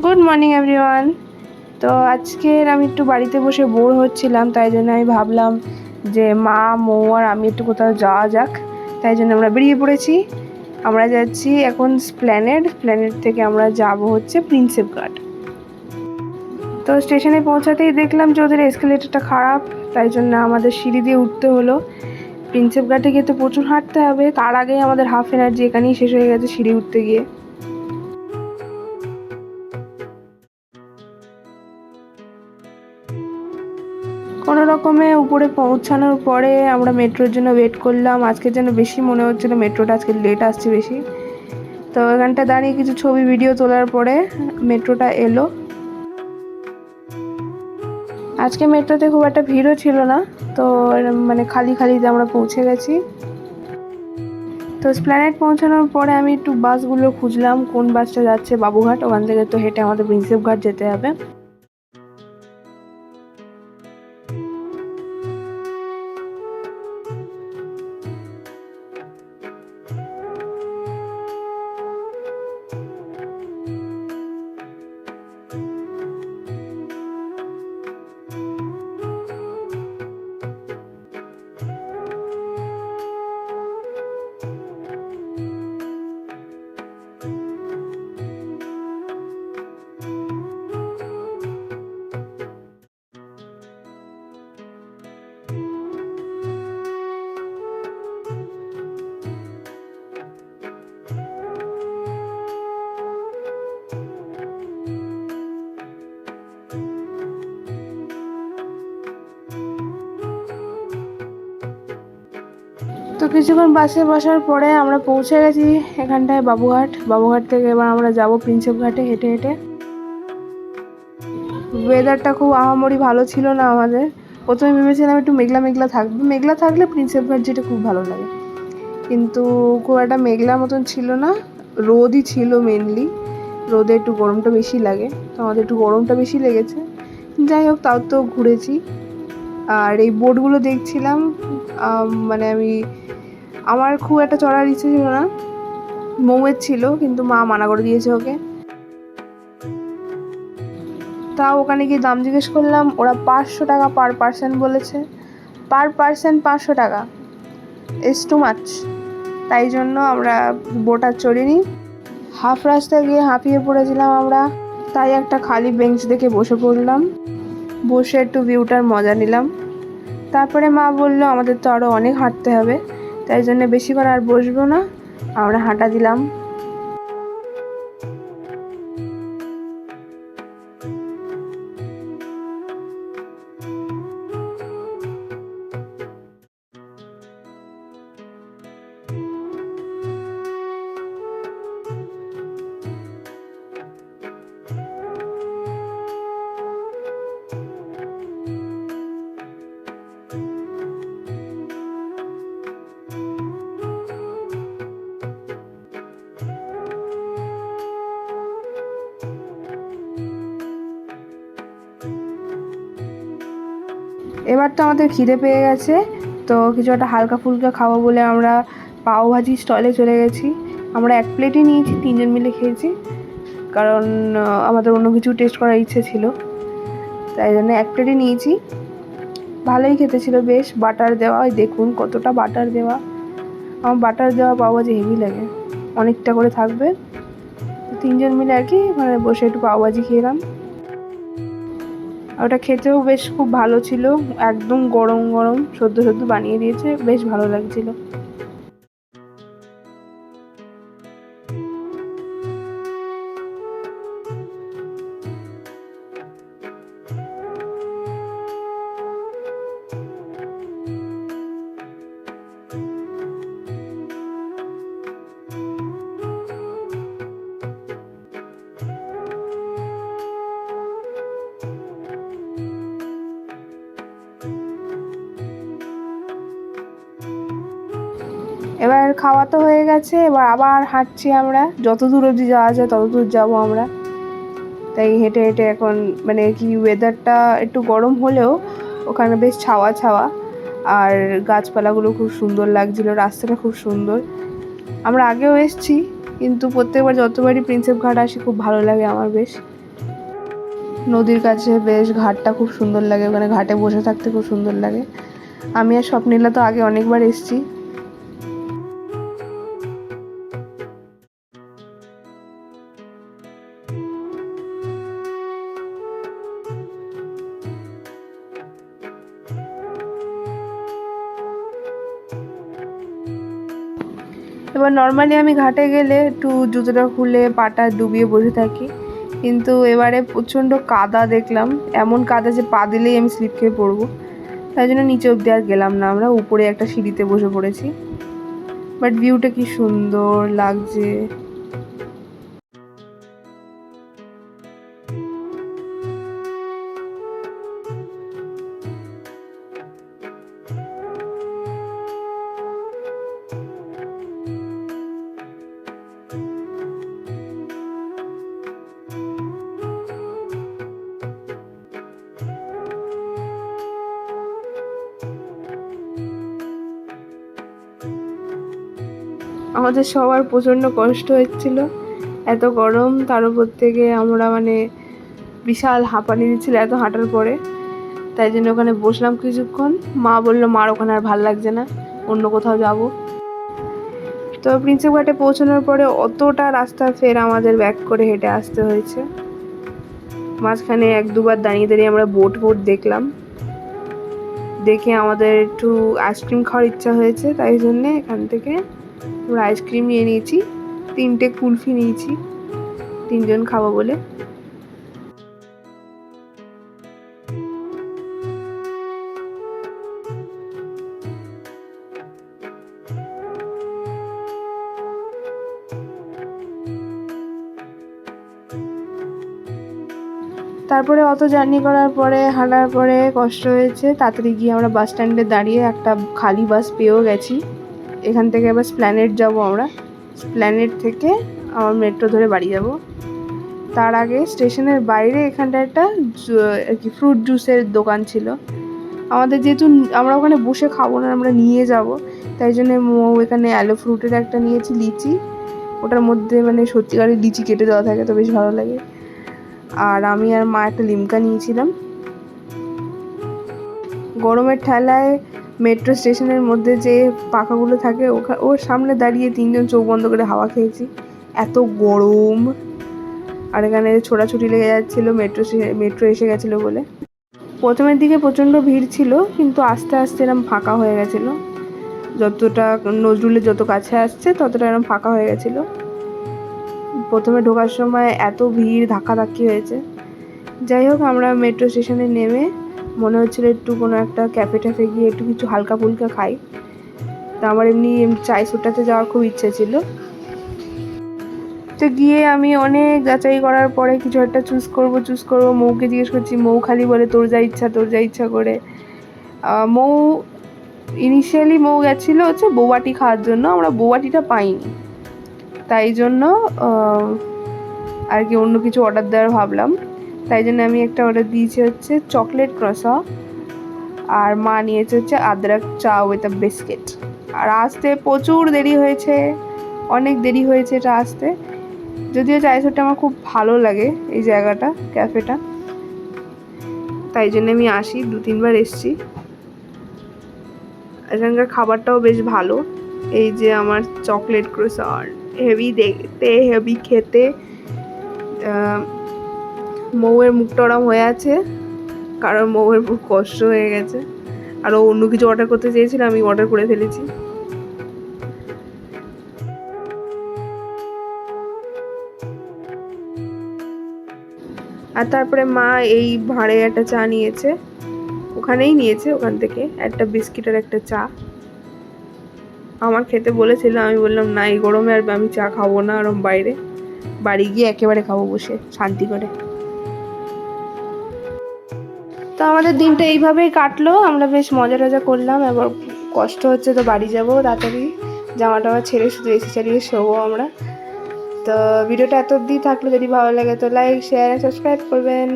Good morning everyone. তো আজকের আমি একটু বাড়িতে বসে বোর হচ্ছিলাম, তাই জন্য আমি ভাবলাম যে মা, মৌ আর আমি একটু কোথাও যাওয়া যাক। তাই জন্য আমরা বেরিয়ে পড়েছি। আমরা যাচ্ছি এখন স্প্ল্যানেড থেকে আমরা যাব হচ্ছে প্রিন্সেপ ঘাট। তো স্টেশনে পৌঁছাতেই দেখলাম যে ওদের এসকেলেটরটা খারাপ, তাই জন্য আমাদের সিঁড়ি দিয়ে উঠতে হলো। প্রিন্সেপ ঘাটে গিয়ে তো প্রচুর হাঁটতে হবে, তার আগেই আমাদের হাফ এনার্জি এখানেই শেষ হয়ে গেছে সিঁড়ি উঠতে গিয়ে। কোনো রকমে উপরে পৌঁছানোর পরে আমরা মেট্রোর জন্য ওয়েট করলাম। আজকে যেন বেশি মনে হচ্ছিলো মেট্রোটা আজকে লেট আসছে বেশি। তো এখানটা দাঁড়িয়ে কিছু ছবি ভিডিও তোলার পরে মেট্রোটা এলো। আজকে মেট্রোতে খুব একটা ভিড়ও ছিল না, তো মানে খালি খালিতে আমরা পৌঁছে গেছি। তো স্প্ল্যানেড পৌঁছানোর পরে আমি একটু বাসগুলো খুঁজলাম কোন বাসটা যাচ্ছে বাবুঘাট। ওখান থেকে তো হেঁটে আমাদের প্রিন্সেপ ঘাট যেতে হবে। তো কিছুক্ষণ বাসে বসার পরে আমরা পৌঁছে গেছি এখানটায় বাবুঘাট থেকে এবার আমরা যাব প্রিন্সেপ ঘাটে হেঁটে হেঁটে। ওয়েদারটা খুব আহামরি ভালো ছিল না আমাদের। প্রথমে ভেবেছিলাম একটু মেঘলা মেঘলা থাকবে, মেঘলা থাকলে প্রিন্সেপ ঘাট যেটা খুব ভালো লাগে, কিন্তু খুব একটা মেঘলা মতন ছিল না, রোদই ছিল মেনলি। রোদে একটু গরমটা বেশি লাগে, তো আমাদের একটু গরমটা বেশি লেগেছে। যাই হোক, তাও তো ঘুরেছি। আর এই বোটগুলো দেখছিলাম, মানে আমার খুব একটা চড়ার ইচ্ছে ছিল না, মৌয়ের ছিল, কিন্তু মা মানা করে দিয়েছে ওকে। তাও ওখানে গিয়ে দাম জিজ্ঞেস করলাম, ওরা 500 টাকা পার পার্সন বলেছে। পার পার্সন 500 টাকা, ইজ টু মাচ। তাই জন্য আমরা বোট আর চড়িনি। হাফ রাস্তায় গিয়ে হাঁপিয়ে পড়েছিলাম আমরা, তাই একটা খালি বেঞ্চ দেখে বসে পড়লাম, বসে একটু ভিউটার মজা নিলাম। তারপরে মা বললো আমাদের তো আরও অনেক হাঁটতে হবে, তাই জন্য বেশিক্ষণ আর বসবো না, আমরা হাঁটা দিলাম। এবার তো আমাদের খিদে পেয়ে গেছে, তো কিছু একটা হালকা ফুলকা খাবো বলে আমরা পাওভাজি স্টলে চলে গেছি। আমরা 1 প্লেটই নিয়েছি, 3 জন মিলে খেয়েছি, কারণ আমাদের অন্য কিছু টেস্ট করার ইচ্ছে ছিল, তাই জন্য 1 প্লেটই নিয়েছি। ভালোই খেতে ছিল, বেশ বাটার দেওয়া, ওই দেখুন কতটা বাটার দেওয়া। আমার বাটার দেওয়া পাওভাজি হেভি লাগে, অনেকটা করে থাকবে। 3 জন মিলে আর কি মানে বসে একটু পাওভাজি খেলাম। ওটা খেতেও বেশ খুব ভালো ছিল, একদম গরম গরম সদ্য সদ্য বানিয়ে দিয়েছে, বেশ ভালো লাগছিল। এবার খাওয়া তো হয়ে গেছে, এবার আবার হাঁটছি আমরা, যত দূর অবধি যাওয়া যায় তত দূর যাবো আমরা। তাই হেঁটে হেঁটে এখন মানে কি ওয়েদারটা একটু গরম হলেও ওখানে বেশ ছাওয়া ছাওয়া, আর গাছপালাগুলো খুব সুন্দর লাগছিল, রাস্তাটা খুব সুন্দর। আমরা আগেও এসেছি, কিন্তু প্রত্যেকবার যতবারই প্রিন্সেপ ঘাট আসি খুব ভালো লাগে আমার বেশ। নদীর কাছে বেশ ঘাটটা খুব সুন্দর লাগে, ওখানে ঘাটে বসে থাকতে খুব সুন্দর লাগে। আমি আর স্বপ্নীলা তো আগে অনেকবার এসেছি। এবার নর্মালি আমি ঘাটে গেলে একটু জুতোটা খুলে পাটা ডুবিয়ে বসে থাকি, কিন্তু এবারে প্রচণ্ড কাদা দেখলাম, এমন কাদা যে পা দিলেই আমি স্লিপ খেয়ে পড়বো। তাই জন্য নিচে অব্দি আর গেলাম না, আমরা উপরে একটা সিঁড়িতে বসে পড়েছি। বাট ভিউটা কি সুন্দর লাগছে। আমাদের সবার প্রচণ্ড কষ্ট হচ্ছিল, এত গরম, তার উপর থেকে আমরা বিশাল হাঁপানি দিচ্ছিল এত হাঁটার পরে। তাই জন্য ওখানে বসলাম কিছুক্ষণ। মা বললো মার ওখানে আর ভাল লাগছে না, অন্য কোথাও যাব। তো প্রিন্সেপ ঘাটে পৌঁছানোর পরে অতটা রাস্তা ফের আমাদের ব্যাক করে হেঁটে আসতে হয়েছে। মাঝখানে 1-2বার দাঁড়িয়ে দাঁড়িয়ে আমরা বোট দেখলাম, দেখে আমাদের একটু আইসক্রিম খাওয়ার ইচ্ছা হয়েছে, তাই জন্যে এখান থেকে আমরা আইসক্রিম নিয়ে নিয়েছি, 3টে কুলফি নিয়েছি 3জন খাবো বলে। তারপরে অত জার্নি করার পরে হাঁটার পরে কষ্ট হয়েছে, তাড়াতাড়ি গিয়ে আমরা বাস স্ট্যান্ডে দাঁড়িয়ে একটা খালি বাস পেয়েও গেছি। এখান থেকে আবার স্প্ল্যানেড যাব, আমরা স্প্ল্যানেড থেকে আমার মেট্রো ধরে বাড়ি যাব। তার আগে স্টেশনের বাইরে এখানটা একটা আর কি ফ্রুট জুসের দোকান ছিল। আমাদের যেহেতু আমরা ওখানে বসে খাবো না, আমরা নিয়ে যাব, তাই জন্য এখানে অ্যালো ফ্রুটের একটা নিয়েছি, লিচি। ওটার মধ্যে সত্যিকারের লিচি কেটে দেওয়া থাকে, তো বেশ ভালো লাগে। আর আমি আর মা একটা লিমকা নিয়েছিলাম। গরমের ঠেলায় মেট্রো স্টেশনের মধ্যে যে পাখাগুলো থাকে ওর সামনে দাঁড়িয়ে 3জন চোখ বন্ধ করে হাওয়া খেয়েছি, এত গরম। আর এখানে ছোটাছুটি লেগে যাচ্ছিলো, মেট্রো এসে গেছিলো বলে। প্রথমের দিকে প্রচণ্ড ভিড় ছিল, কিন্তু আস্তে আস্তে এরম ফাঁকা হয়ে গেছিলো। যতটা নজরুলের যত কাছে আসছে ততটা এরম ফাঁকা হয়ে গেছিলো। প্রথমে ঢোকার সময় এত ভিড়, ধাক্কাধাক্কি হয়েছে। যাই হোক, আমরা মেট্রো স্টেশনে নেমে মনে হচ্ছিল একটু কোনো একটা ক্যাফে ট্যাফে গিয়ে একটু কিছু হালকা ফুলকা খাই। তা আমার এমনি চাই সুট্টাতে যাওয়ার খুব ইচ্ছে ছিল। তো গিয়ে আমি অনেক যাচাই করার পরে কিছু একটা চুজ করবো। মৌকে জিজ্ঞেস করছি, মৌ খালি বলে তোর যা ইচ্ছা করে। মৌ ইনিশিয়ালি গেছিলো হচ্ছে বৌবাটি খাওয়ার জন্য, আমরা বৌবাটিটা পাইনি, তাই জন্য আর কি অন্য কিছু অর্ডার দেওয়ার ভাবলাম। তাই জন্য আমি একটা অর্ডার দিয়েছি হচ্ছে চকলেট ক্রসা, আর মা নিয়েছে হচ্ছে আদরক চা উইথ আ বিস্কিট। আর আসতে প্রচুর দেরি হয়েছে, অনেক দেরি হয়েছে এটা আসতে। যদিও চাইছোটা আমার খুব ভালো লাগে এই জায়গাটা, ক্যাফেটা, তাই জন্য আমি আসি, 2-3বার এসছি। এখানকার খাবারটাও বেশ ভালো। এই যে আমার চকলেট ক্রোসান্ট, হেভি দেখতে, হেভি খেতে। মৌয়ের মুখটা ওরম হয়ে আছে, কারণ মৌয়ের খুব কষ্ট হয়ে গেছে। আর ও অন্য কিছু অর্ডার করতে চেয়েছিল, আমি অর্ডার করে ফেলেছি। আর তারপরে মা এই ভাঁড়ে একটা চা নিয়েছে, ওখানেই নিয়েছে, ওখান থেকে একটা বিস্কিট আর একটা চা। আমার খেতে বলেছিল, আমি বললাম না, এই গরমে আর আমি চা খাবো না, ওরম বাইরে, বাড়ি গিয়ে একেবারে খাবো বসে শান্তি করে। তো আমাদের দিনটা এইভাবেই কাটলো, আমরা বেশ মজা টজা করলাম। এবার কষ্ট হচ্ছে, তো বাড়ি যাবো তাড়াতাড়ি, জামা টামা ছেড়ে শুধু এসি চালিয়ে শোবো আমরা। তো ভিডিওটা এত অবধি থাকলো, যদি ভালো লাগে তো লাইক, শেয়ার, সাবস্ক্রাইব করবেন।